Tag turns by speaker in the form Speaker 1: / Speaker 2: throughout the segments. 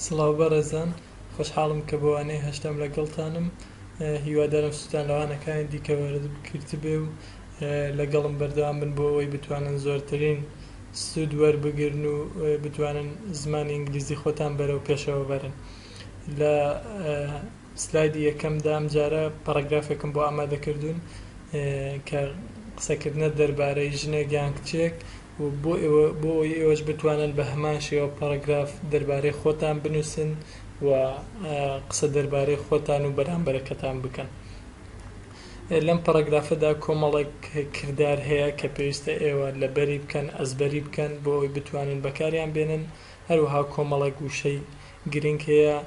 Speaker 1: سڵاو بەڕێزان، خۆشحاڵم کە بۆوانەی هەشتم لەگەڵتانم. هیوادارم سوتان لەوانەکانی دیکە وەرگرت بێ و لەگەڵم بەردەوام بن بۆ ئەوەی بتوانن زۆرترین سوود وەربگرن و بتوانن زمانی ئینگلیزی خۆتان بەرەو پێشەوە بەرن. لە سلایدی یەکەمدا ئەم جارە پاراگرافێکم بۆ ئامادەکردوون کە قسەکردنە دەربارەی ژنێک یان کچێک و بۆ ئێوەش بتوانن بە هەمان شێوە پاراگراف دەربارەی خۆتان بنووسن و قسە دەربارەی خۆتان و بەرامبەرەکەتان بکەن. لەم پاراگرافەدا کۆمەڵێک کردار هەیە کە پێویستە ئێوە لەبەری بکەن، ئەزبەری بکەن بۆ ئەوی بتوانن بەکاریان بێنن. هەروەها کۆمەڵێک وشەی گرنگ هەیە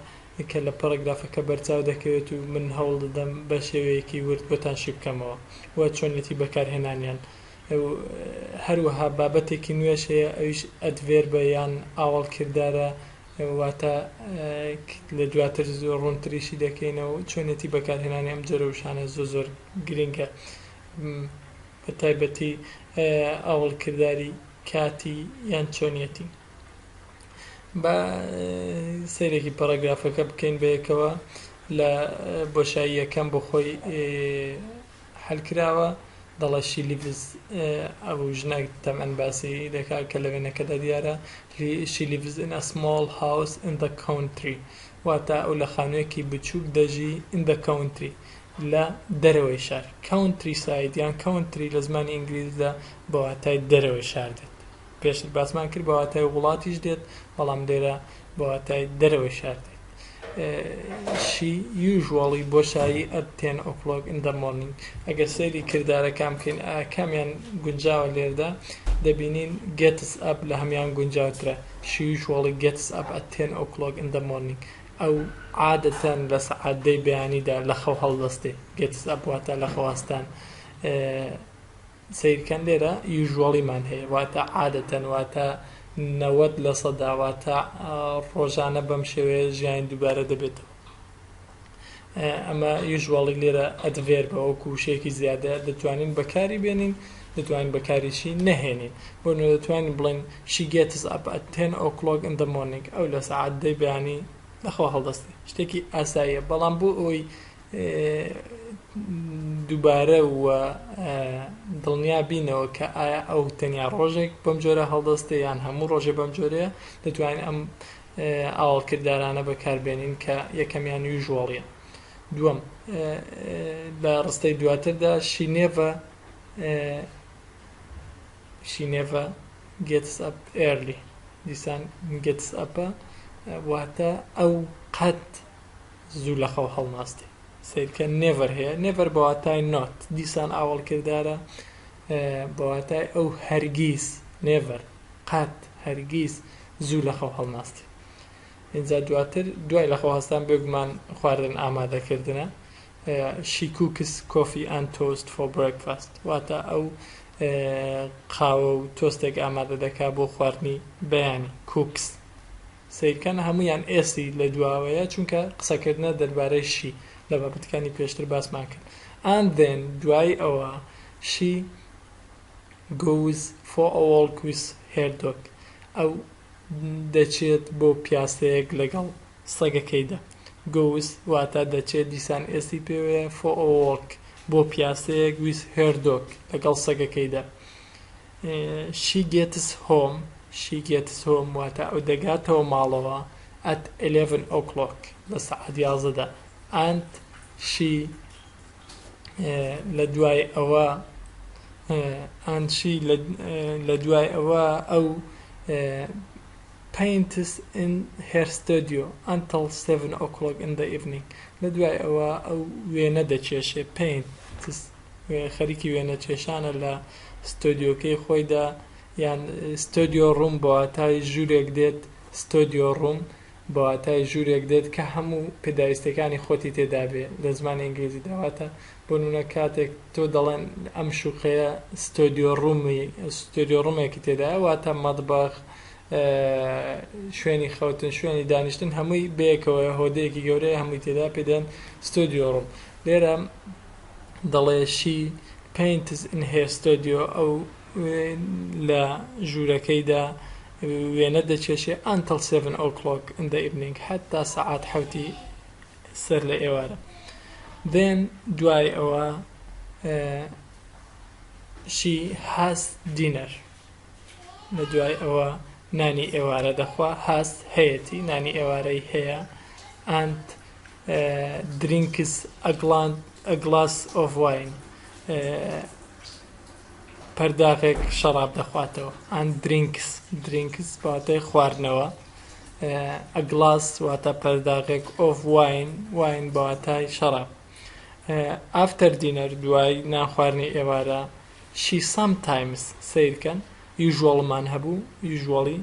Speaker 1: کە لە پاراگرافەکە بەرچاو دەکەوێت و من هەوڵ دەدەم بە شێوەیەکی ورد بۆتان شی بکەمەوە و چۆنێتی بەکارهێنانیان. هەروەها بابەتێکی نوێش هەیە، ئەویش ئەدڤێربە یان ئاوەڵ کردارە، واتە لە دواتر زۆر ڕوونتریشی دەکەینەوە. چۆنێتی بەکارهێنانی ئەم جۆرە وشانە زۆر گرنگە، بە تایبەتی ئاوەڵ کرداری کاتی یان چۆنیەتی. بە سەیرێکی پاراگرافەکە بکەین بەیەکەوە. لە بۆشایی یەکەم بۆ خۆی حەلکراوە، دەڵێ شی لیڤز، ئەو ژنێک تەمەەن باسی دەکات کە لە وێنەکەدا دیارە شی لیڤز in a small house in the country، واتە ئەو لە خانوویەکی بچووک دەژی in the country، لە دەرەوەی شار. country side یان country لە زمانی ئینگلیزدا بە واتای دەرەوەی شار دێت. پێشتر باسمان کرد بە واتای وڵاتیش دێت، بەڵام لێرە بە واتای دەرەوەی شار دێت. She usually بۆشایی at 10 o'clock in the morning. ئەگەر سەیری کردارەکان بکەین کامیان گونجاوە لێردا، دەبینین gets up لە هەمیان گونجاوترە. She usually gets up at 10 o'clock in the morning. ئەو عادەتەن لە سەعات 10 بەیانیدا لە خەو هەڵدەستێ. gets up واتە لە خەواستان. سەیرکەن لێرە usually مان هەیە، واتە عادەتەن، واتە 90% واتە ڕۆژانە بەم شێوەیە ژیان دووبارە دەبێتەوە. ئەمە usually لێرە ئەدڤێربە، وەکو وشەیەکی زیادە دەتوانین بەکاری بێنین، دەتوانین بەکاریشی نەهێنین. بۆ دەتوانین بڵێن she gets up at 10 o'clock in the morning، ئەو لە سەعات 10 بەیانی لەخەوە هەڵدەستی. شتێکی ئاساییە، بەڵام بۆ ئەوی دووبارە وە دڵنیا بینەوە کە ئایا ئەو تەنیا ڕۆژێک بەم جۆرە هەڵدەستێ یان هەموو ڕۆژێ بەم جۆرەیە، دەتوانین ئەم ئاوەڵ کردارانە بەکاربێنین کە یەکەمیان usually. دووەم، لە ڕستەی دواتردا she never gets up early. دیسان gets up واتە ئەو قەت زوو لە خەو هەڵناستی. سیرکە never هەیە، never بە واتای not، دیسان ئاوەڵ کردارە بە واتای ئەو هەرگیز، never قەت هەرگیز زوو لە خەو هەڵناستی. اینجا دواتر دوای لە خەو هەستان بێگومان خواردن ئامادەکردنە. she cooks coffee and toast for breakfast، واتە ئەو قاوە و تۆستێک ئامادە دەکات بۆ خواردنی بەیانی. cooks سیرکەن هەمویان ئێسی لە دواوەیە، چونکە قسەکردنە دەربارەی شی لە بابەتەکانی پێشتر باسمان کرد. and then دوای ئەوە she goes for a walk with her dog، ئەو دەچێت بۆ پیاسەیەک لەگەڵ سەگەکەیدا. goes واتە دەچێت، دیسان ئێسی پێوەیە for a walk بۆ پیاسەیەک with her dog لەگەڵ سەگەکەیدا. she gets home واتە ئەو دەگاتەوە ماڵەوە at 11 o'clock لە سەعات 11دا. and she لە دوای ئەوە ئەو paints in her studio until 7 o'clock in the evening. لە دوای ئەوە ئەو وێنە دەچێشێ. paints خەریکی وێنە چێشانە لە ستۆدیۆکەی خۆیدا، یان ستۆدیۆ ڕوم بە واتای ژوورێک دێت. ستۆدیۆ ڕوم بە واتای ژوورێک دێت کە هەموو پێداویستەکانی خۆتی تێدا بێ لە زمانی ئینگلیزی داواتە. بۆ نمونە کاتێک تۆ دەڵێن ئەم شوقەیە ستۆدیۆ ڕومێکی تێدایە، واتە مەطبەخ، شوێنی خەوتن، شوێنی دانیشتن، هەمووی بەیەکەوە هۆدەیەکی گەورەیە، هەمووی تێدا پێدەن ستۆدیۆ ڕوم. لێرە دەڵێ she paints in her studio، ئەو لە ژوورەکەیدا وێنە دەچێشێ until 7 o'clock in the evening حتا سەعات حەوتی سەر لە ئێوارە. then دوای ئەوە she has dinner لە دوای ئەوە نانی ئێوارە دەخوا has هەیەتی نانی ئێوارەی هەیە and drinks a glass of wine پەرداغێک شەراب دەخواتەوە and drinks بەواتای خواردنەوە a glass واتە پەرداغێک of wine بەواتای شەراب. after dinner دوای نانخواردنی ئێوارە she sometimes سیرکەن usual مان هەبوو usually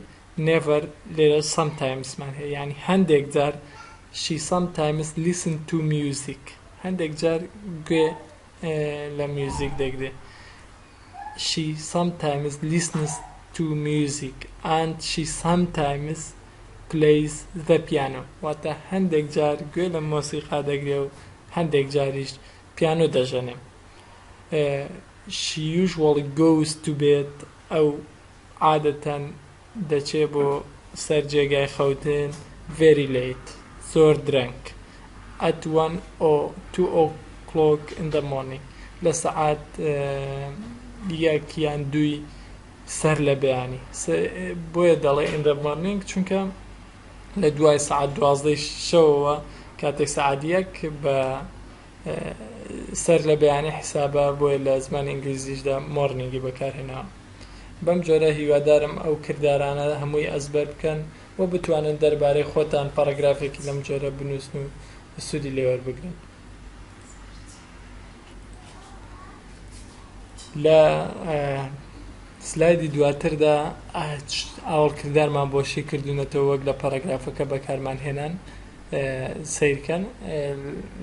Speaker 1: never لێرە sometimes مان هەیە یعنی هەندێک جار she sometimes listen to music هەندێک جار گوێ لە میوزیک دەگرێ. she sometimes listens to music and she sometimes plays the piano واتە هەندێک جار گوێ لە مۆسیقا دەگرێ و هەندێک جاریش پیانۆ دەژەنێ. she usually goes to bed ئەو عادەتەن دەچێ بۆ سەر جێگای خەوتن very late زۆر درەنگ at 1 or 2 o'clock in the morning لە سەعات یەک یان دووی سەر لە بەیانی بۆیە دەڵێ in the morning چونکە لە دوای سەعات 12 شەوەوە کاتێک سەعات یەک بە سەر لە بەیانی حسابە بۆیە لە زمانی ئینگلیزیشدا مۆرنینگی بەکارهێناوە. بەم جۆرە هیوادارم ئەو کردارانە هەمووی ئەزبەر بکەن و بتوانن دەربارەی خۆتان پاراگرافێکی لەم جۆرە بنووسن و سوودی لێوەربگرن. لە سلایدی دواتردا ئاوەڵکردارمان بۆشی کردوونەتەوە وەک لە پاراگرافەکە بەکارمان هێنان سیرکەن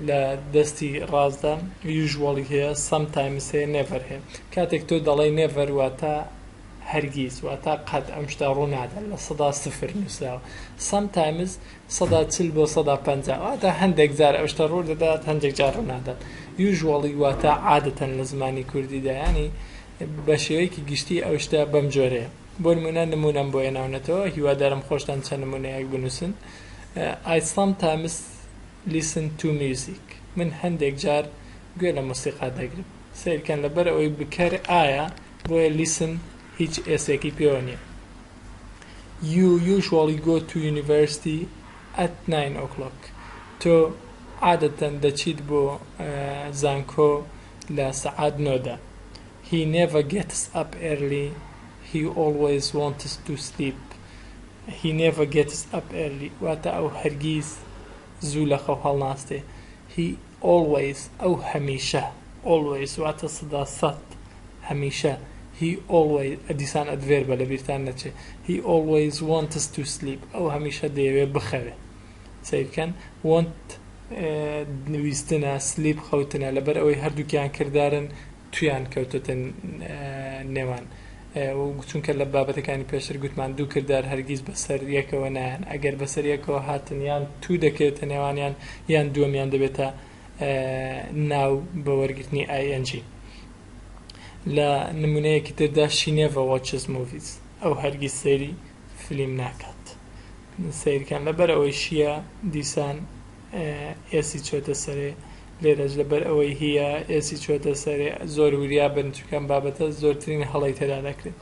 Speaker 1: لە دەستی ڕاستدا usually هەیە sometimes هەیە never هەیە. کاتێک تۆ دەڵێ never واتە هەرگیز واتە قەت ئەم شتە ڕوونادە لە 100 نووسراوە. sometimes 140 بۆ 150 واتە هەندێک جار ئەو شتە ڕوو دەدات هەندێک جار ڕوونادات. usually واتە عادەتەن لە زمانی کوردیدا ینی بە شێوەیەکی گشتی ئەو شتە بەم جۆرەیە. بۆ نمونەم بۆ هێناونەتەوە هیوادارم خۆشتان چەند نمونەیەک بنووسن. I sometimes listen to music من هەندێک جار گوێ لە مۆسیقا دەگرم. سیرکەن لەبەر ئەوەی بکەر ئایا بۆیە listen هیچ ئێسێکی پێوە نییە. you usually go to university at 9 o'clock تۆ عادەتەن دەچیت بۆ زانکۆ لە سەعات 9دا. he never gets up early he always wants to sleep he never gets up early واتە ئەو هەرگیز زوو لە خەو هەڵناستێ. he always ئەو هەمیشە always واتە 100 هەمیشە he always ئەدیسان ئەدڤێربە لە بیرتان نەچێ he always wants to sleep ئەو هەمیشە دەیەوێ بخەوێ. سیرکەن want نویستنە sleep خەوتنە لەبەر ئەوەی هەردووکیان کردارن تویان کەوتوتە نێوان چونکە لە بابەتەکانی پێشتر گوتمان دوو کردار هەرگیز بەسەر یەکەوە نایان ئەگەر بەسەر یەکەوە هاتن یان تو دەکەوێتە نێوانیان یان دووەمیان دەبێتە ناو بە وەرگرتنی ING. لە نمونەیەکی تردا she never watches movies ئەو هەرگیز سەیری فیلم ناکات. سیرکەن لەبەر ئەوەی شیە دیسان ئێسی چۆتە سەرێ لێرەش لەبەر ئەوەی هەیە ئێسی چۆتە سەرێ زۆر وریا بن چکەم بابەتە زۆرترین هەڵی تێدا دەکرێت.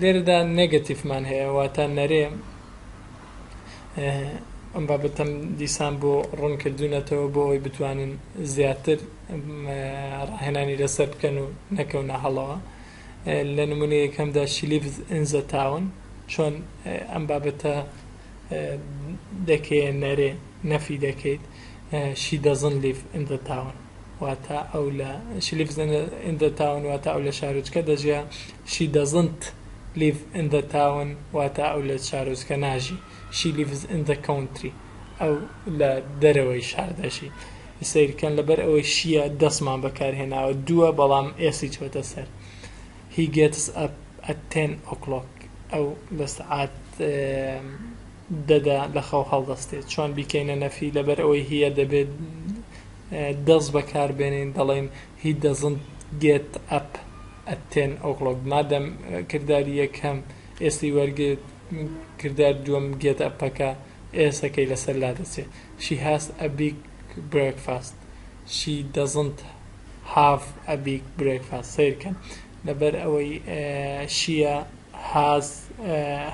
Speaker 1: لێرەدا نێگەتیفمان هەیە واتە نەرێ ئەم بابەتەم دیسان بۆ ڕوون کردوونەتەوە بۆ ئەوی بتوانن زیاتر ڕاهێنانی لەسەر بکەن و نەکەونە هەڵەوە. لە نمونە یەکەمدا she lives in the town چۆن ئەم بابەتە دەکەیە نەرێ نەفی دەکەیت she doesn't live in the town واتە ئەو لە she lives in the town واتە ئەو لە شارۆچکە دەژیا she doesn't live in the town واتە ئەو لە شارۆچکە ناژی she lives in the country ئەو لە دەرەوەی شار دەژی. سیرکەن لەبەر ئەوەی شیە دەستمان بەکارهێناوە دووە بەڵام ئێسی چۆتە سەر. he gets up at 10 o'clock ئەو لە سەعات دەدا لە خەو هەڵدەستێت چۆن بیکەینە نەفی لەبەر ئەوەی هەیە دەبێت دەست بەکاربێنین دەڵێن he doesn't get up at 10 o'clock مادەم کردداری یەکەم ئێستی وەرگێت کردار دووەم گێت ئەپەکە ئێسەکەی لەسەر لا دەچێت. She has a big breakfast. She doesn't have a big breakfast. سیرکەن لەبەر ئەوەی شیە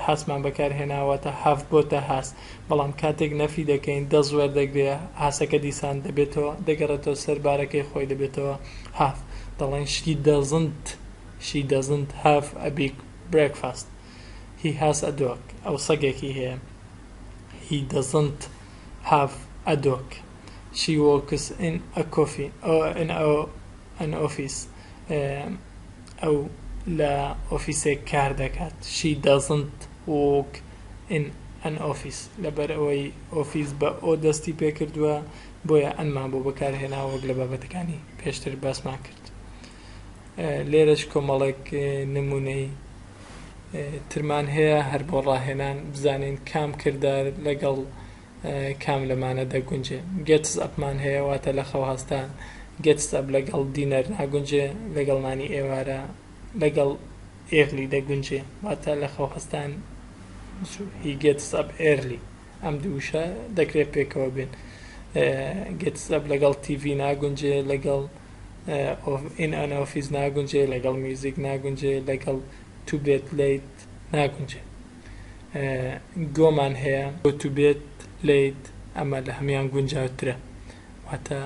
Speaker 1: هاسمان بەکارهێناوەتە هاف بۆتە هاس، بەڵام کاتێک نەفی دەکەین دە زوێر دەگرێ هاسەکە دیسان دەبێتەوە دەگەڕێتەوە سەر بارەکەی خۆی دەبێتەوە هاف. دەڵێن she doesn't have a big breakfast. He has a dog. ئەو سەگێکی هەیە. He doesn't have a dog. She works in a coffee or in an office. أو لا ئۆفیسێک کار دەکات. She doesn't work in an office. لەبەر ئەوەی ئۆفیس بە ئۆ دەستی پێ کردووە بۆیە ئەنمان بۆ بەکارهێناوە وەک لە بابەتەکانی پێشتر باسمان کرد. لێرەش کۆمەڵێک نمونەی ترمان هەیە هەر بۆ ڕاهێنان بزانین کام کردار لەگەڵ کام لەمانە دەگونجێ. gets upمان هەیە واتە لە خەوهەستان، gets up لەگەڵ دینەر ناگونجێ، لەگەڵ نانی ئێوارە لەگەڵ ئێغلی دەگونجێ واتە لە خەوهەستان he gets up early. ئەم دووشە دەکرێت پێکەوە بێن. gets up لەگەڵ TV ناگونجێ، لەگەڵ in an office ناگونجێ، لەگەڵ میوزیک ناگونجێ، لەگەڵ to bed late ناگونجێ. گۆمان هەیە go to bed late، ئەمە لە هەمیان گونجاوترە واتە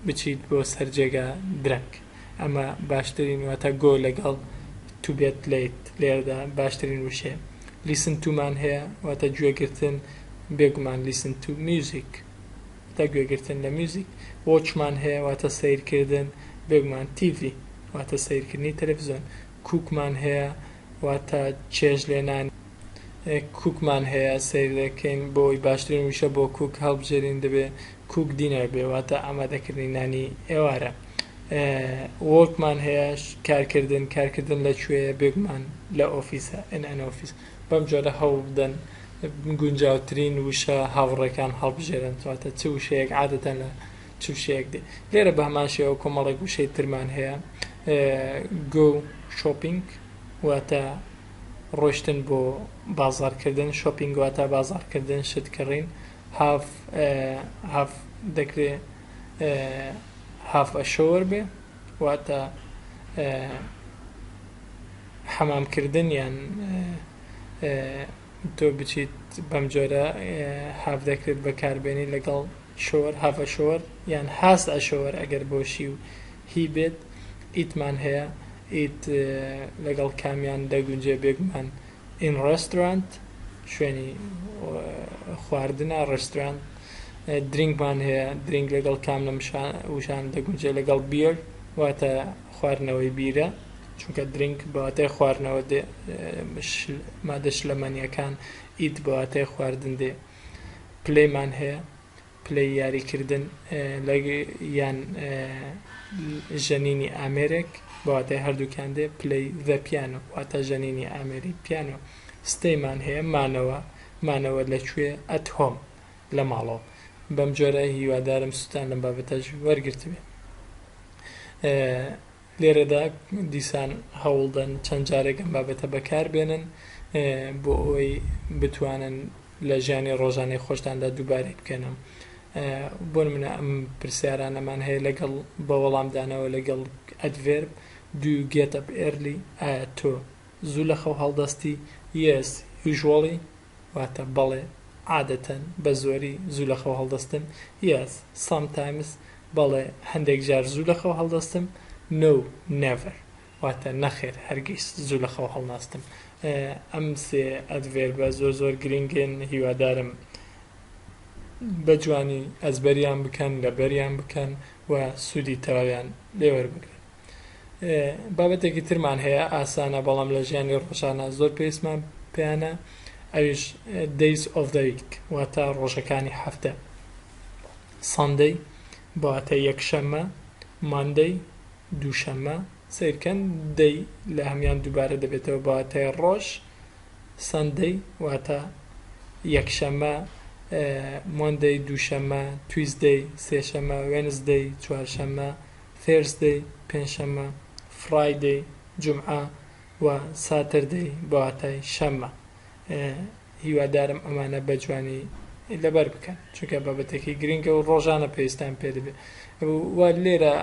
Speaker 1: بچیت بۆ سەرجێگا درەنگ. ئەمە باشترین واتە گۆ لەگەڵ to bed late لێرەدا باشترین وشەیە. listen to مان هەیە واتە گوێگرتن، بێگومان listen to music واتە گوێگرتن لە میوزیک. watchمان هەیە واتە سیرکردن، بێگومان TV واتە سیرکردنی تەلەڤیزۆن. cookمان هەیە واتە چێژ لێنان. کوکمان هەیە سیر دەکەین بۆی باشترین وشە بۆ کوک هەڵبژێرین دەبێ کوک دینەر بێ واتە ئامادەکردنی نانی ئێوارە. وەکمان هەیە کارکردن لەکوێیە بێگومان لە ئۆفیسە in an office. بەم جۆرە هەوڵ بدەن گونجاوترین وشە هاوڕێکان هەڵبژێرن واتە چ وشەیەک عادەتەن لە چ وشەیەک دێ. لێرە بە هەماشەوە کۆمەڵێک وشەی ترمان هەیە. go shopping واتە ڕۆشتن بۆ بازارکردن، شۆپینگ واتە بازارکردن شتکڕین. هاف دەکرێت هاف ئەشۆر بێ واتە حەمامکردن یان تۆ بچیت بەم جۆرە هاف دەکرێت بەکاربێنی لەگەڵ شۆر هاف ئەشۆر یان هاست ئەشۆر ئەگەر بۆشی و هی بێت. ئیتمان هەیە ئیت لەگەڵ کامیان دەگونجێ بێگومان in restaurant شوێنی خواردنە ڕێستوران. درینگمان هەیە درینگ لەگەڵ کام لە وشان دەگونجێ لەگەڵ بیر واتە خواردنەوەی بیرە چونکە درینگ بەواتای خواردنەوە مادە شلەمەنیەکان ئیت بەواتای خواردن دێ. پلەیمان هەیە پلەی یاریکردن یان ژەنینی ئامێرێک بەواتای هەردووکیان دێ پلەی the piano واتە ژەنینی ئامێری پیانۆ. ستەیمان هەیە مانەوە لەکوێ at home لە ماڵەوە. بەم جۆرە هیوادارم سوتان لەم بابەتەش وەرگرتبێ. لێرەدا دیسان هەوڵدەن چەند جارێک ئەم بابەتە بەکاربێنن بۆ ئەوەی بتوانن لە ژیانی ڕۆژانەی خۆشتاندا دووبارەی بکەنم. بۆ منە ئەم پرسیارانەمان هەیە لەگەڵ بە وەڵامدانەوە لەگەڵ ئەدڤێرب do you get up early؟ ئایا تۆ زوو لە خەو هەڵدەستی؟ yes usually واتە بەڵێ عادەتەن بە زۆری زوو لە خەو هەڵدەستم. yes sometimes بەڵێ هەندێک جار زوو لە خەو هەڵدەستم. no never واتە نەخێر هەرگیز زوو لە خەو هەڵناستم. ئەم سێ ئەدڤێربە زۆر گرنگن هیوادارم بە جوانی ئەزبەریان بکەن لەبەریان بکەن و سوودی تەواویان لێوەربگرن. بابەتێکی ترمان هەیە ئاسانە بەڵام لە ژیانی ڕۆژانە زۆر پێویستمان پێیانە ئەویش days of the week واتە ڕۆژەکانی هەفتە. Sunday بەواتە یەکشەممە، Monday دووشەممە سیرکەن دەی لە هەمیان دووبارە دەبێتەوە بەواتای ڕۆژ. Sunday واتە یەکشەممە، Monday دووشەممە، Tuesday سێشەممە، Wednesday چوارشەممە، Thursday پێنجشەممە، Friday جومعە، و ساتردەی بەواتای شەممە. هیوادارم ئەمانە بەجوانی لەبەر بکەن چونکە بابەتێکی گرنگە و ڕۆژانە پێویستیان پێ دەبێت. وا لێرە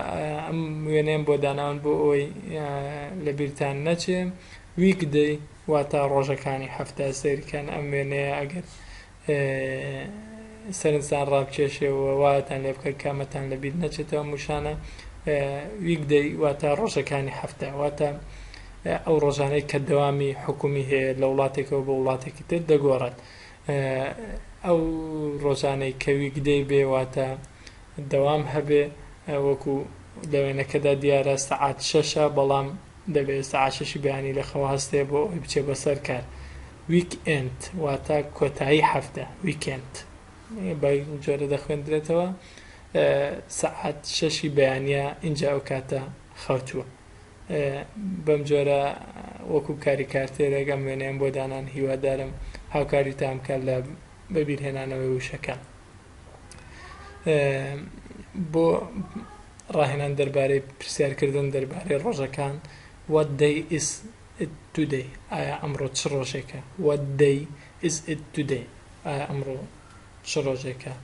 Speaker 1: ئەم وێنەیەم بۆ داناون بۆ ئەوەی لە بیرتان نەچێ. ویکدەی واتە ڕۆژەکانی هەفتە سەیرکەن. ئەم وێنەیە ئەگەر سەرنجتان ڕابکێشێەوە وایەتان لێ بکە کامەتان لە بیر نەچێتەوە موشانە. ویکدەی واتە ڕۆژەکانی هەفتە، واتە ئەو ڕۆژانەی کە دەوامی حکومی هەیە لە وڵاتێکەوە بە وڵاتێکی تر دەگۆڕێت. ئەو ڕۆژانەی کە ویکدەی بێ واتە دەوام هەبێ وەکو لەوێنەکەدا دیارە سەعات 6 بەڵام دەبێت سەعات 6 بەیانی لەخەوە هەستێ بۆ ئەوی بچێ بەسەر کار. ویکئێند واتە کۆتایی هەفتە، ویکێند بە جۆرە دەخوێندرێتەوە. سەعات 6 بەیانیە اینجا ئەو کاتە خەوتووە. بەم جۆرە وەکو کاری کارتێرێک ئەم وێنەیەم بۆ دانان. هیوادارم هاوکاری تام کار لە بەبیرهێنانەوەی وشەکان. بۆ ڕاهێنان دەربارەی پرسیارکردن دەربارەی ڕۆژەکان. What day is it today؟ ئایا ئەمڕۆ چ ڕۆژێکە؟ What day is it today؟ ئایا ئەمڕۆ چ ڕۆژێکە؟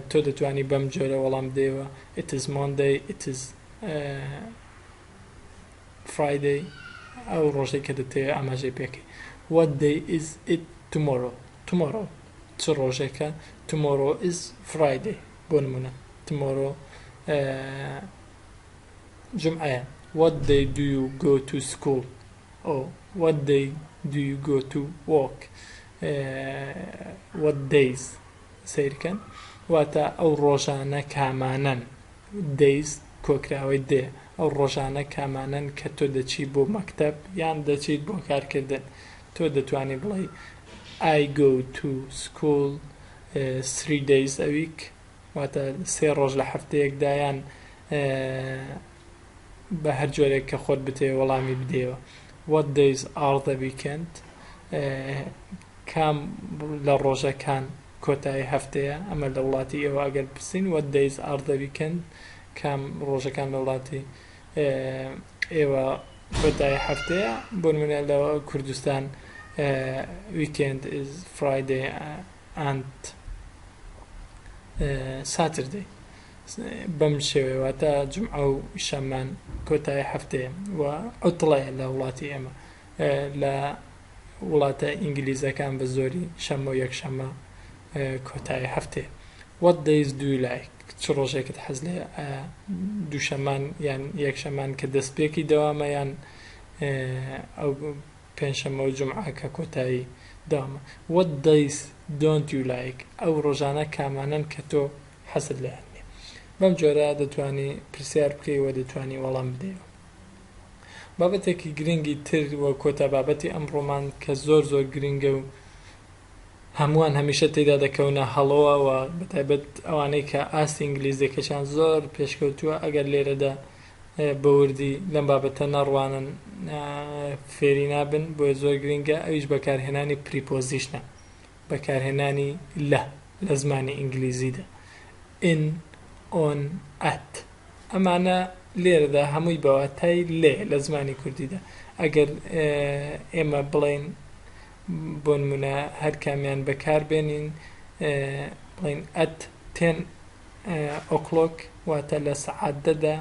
Speaker 1: تۆ دەتوانی بەم جۆرە وەڵام بدەیەوە. It is Monday، it is Friday، ئەو ڕۆژێک کە دەتەوێت ئاماژەی پێکەی. What day is it tomorrow؟ tomorrow چ ڕۆژێکە؟ tomorrow is Friday. بۆ نمونە tomorrow جمعەیە. What day do you go to school؟ what day do you go to work؟ what days سیرکەن واتە ئەو ڕۆژانە کامانن. days کۆکراوەی دێ ئەو ڕۆژانە کامانن کە تۆ دەچی بۆ مەکتەب یان دەچیت بۆ کارکردن. تۆ دەتوانی بڵێ I go to school 3 days a week، واتە 3 ڕۆژ لە هەفتەیەکدا، یان بە هەر جۆرێک کە خۆت بتێ وەڵامی بدەیەوە. What days are the weekend؟ کام لە ڕۆژەکان کۆتایی هەفتەیە؟ ئەمە لە وڵاتی ئێوە ئەگەر پرسین What days are the weekend؟ کام ڕۆژەکان لە وڵاتی ئێوە کۆتایی هەفتەیە؟ بۆ نمونە لە کوردستان weekend is Friday and Saturday. بەم شێوەیەواتە جمعە و شەمان کۆتایی هەفتەیە و عوتڵەیە لە وڵاتی ئێمە. لە وڵاتە ئینگلیزەکان بە زۆری شەمە و یەکشەمە کۆتایی هەفتەیە. What days do you like؟ چ ڕۆژێکت حەز لێ؟ دووشەمان یان یەکشەمان کە دەستپێکی دەوامە، یان ئەو پێنجشەمە و جمعە کە کۆتایی دەوامە. What days don't you like؟ ئەو ڕۆژانە کامانن کە تۆ حەزت لێیان نییە. بەم جۆرە دەتوانی پرسیار بکەی و دەتوانی وەڵام بدەیەوە. بابەتێکی گرنگی تر وە کۆتا بابەتی ئەمڕۆمان کە زۆر گرنگە و هەمووان هەمیشە تێدا دەکەونە هەڵەوە و بەتایبەت ئەوانەی کە ئاستی ئینگلیزیەکەشان زۆر پێشکەوتووە ئەگەر لێرەدا بەوردی لەم بابەتە نەڕوانن فێری نابن، بۆیە زۆر گرنگە. ئەویش بەکارهێنانی پریپۆزیشنە، بەکارهێنانی لە زمانی ئینگلیزیدا. in، on، at، ئەمانە لێرەدا هەمووی بەواتای لێ لە زمانی کوردیدا. ئەگەر ئێمە بڵێن بۆ نمونە هەر کامیان بەکار بێنین بڵێن at 10 o'clock واتە لە سەعات 10دا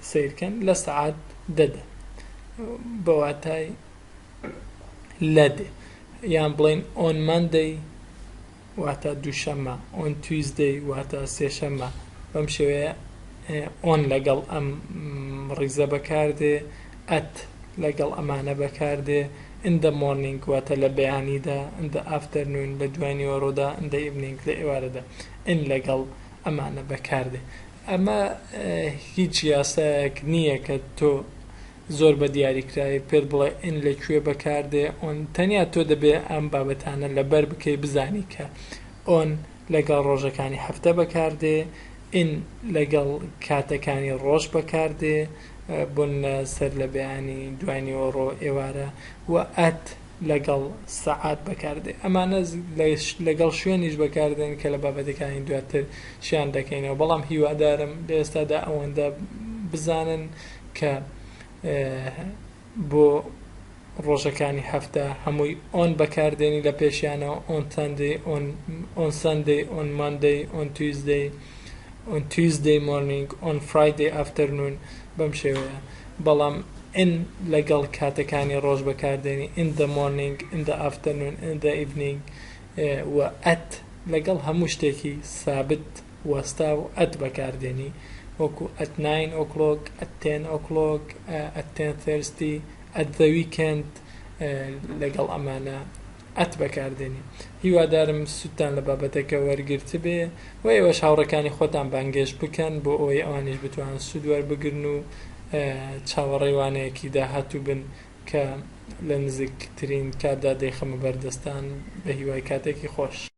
Speaker 1: سیرکەن، لە سەعات 10دا بەواتای لەدێ. یان بڵێن on Monday واتە دووشەمە، on Tuesday واتە سێشەمە. بەم شێوەیە on لەگەڵ ئەم ڕیزە بەکاردێ، at لەگەڵ ئەمانە بەکاردێ. in the morning واتە لە بەیانیدا، in the afternoon لە دوای وەڕۆدا، in the evening لە ئێوارەدا. in لەگەڵ ئەمانە بەکاردێ. ئەمە هیچ یاسایەک نییە کە تۆ زۆر بە دیاریکراوی پێت بڵێ in لەکوێ بەکاردێ. on تەنیا تۆ دەبێ ئەم بابەتانە لەبەر بکەی بزانی کە on لەگەڵ ڕۆژەکانی هەفتە بەکاردێ، in لەگەڵ کاتەکانی ڕۆژ بەکاردێ بوون سەر لە بەیانی دوای وەڕۆ ئێوارە، و at لەگەڵ سەعات بەکاردێ. ئەمانە لەگەڵ شوێنیش بەکاردێن کە لە بابەتەکانی دواتر شیان دەکەینەوە. بەڵام هیوادارم لە ئێستادا ئەوەندە بزانن کە بۆ ڕۆژەکانی هەفتە هەمووی ئۆن بەکاردێنی لە پێشیانەوە on Sunday, on Monday, on Tuesday morning, on Friday afternoon بەم شێوەیە. بەڵام in لەگەڵ کاتەکانی ڕۆژ بەکاردێنی in the morning, in the afternoon, in the evening و at لەگەڵ هەموو شتێکی سابت وەستا و at بەکاردێنی وەکو at 9 o'clock, at 10 o'clock, at 10:30, at the weekend لەگەڵ ئەمانە at بەکاردێنی. هیوادارم سوودتان لە بابەتەکە وەرگرت بێ و ئێوەش هاوڕەکانی خۆتان بانگێش بکەن بۆ ئەوەی ئەوانیش بتوانن سوود وەربگرن و چاوەڕێوانەیەکی داهاتوو بن کە لە نزیکترین کاتدا دەیخەمە بەردەستان بە هیوای کاتێکی خۆش.